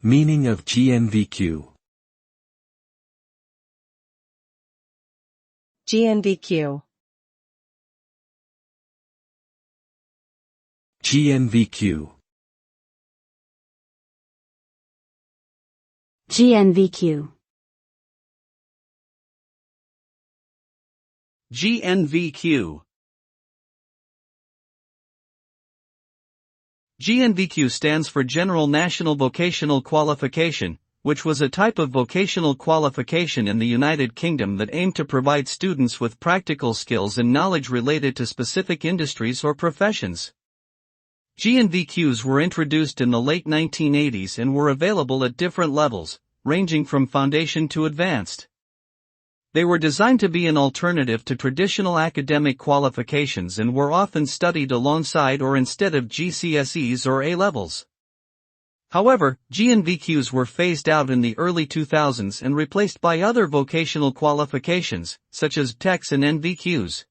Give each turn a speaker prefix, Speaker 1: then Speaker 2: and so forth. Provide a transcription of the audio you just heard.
Speaker 1: Meaning of GNVQ.
Speaker 2: GNVQ.
Speaker 1: GNVQ.
Speaker 3: GNVQ.
Speaker 4: GNVQ. GNVQ stands for General National Vocational Qualification, which was a type of vocational qualification in the United Kingdom that aimed to provide students with practical skills and knowledge related to specific industries or professions. GNVQs were introduced in the late 1980s and were available at different levels, ranging from foundation to advanced. They were designed to be an alternative to traditional academic qualifications and were often studied alongside or instead of GCSEs or A-levels. However, GNVQs were phased out in the early 2000s and replaced by other vocational qualifications, such as TECs and NVQs.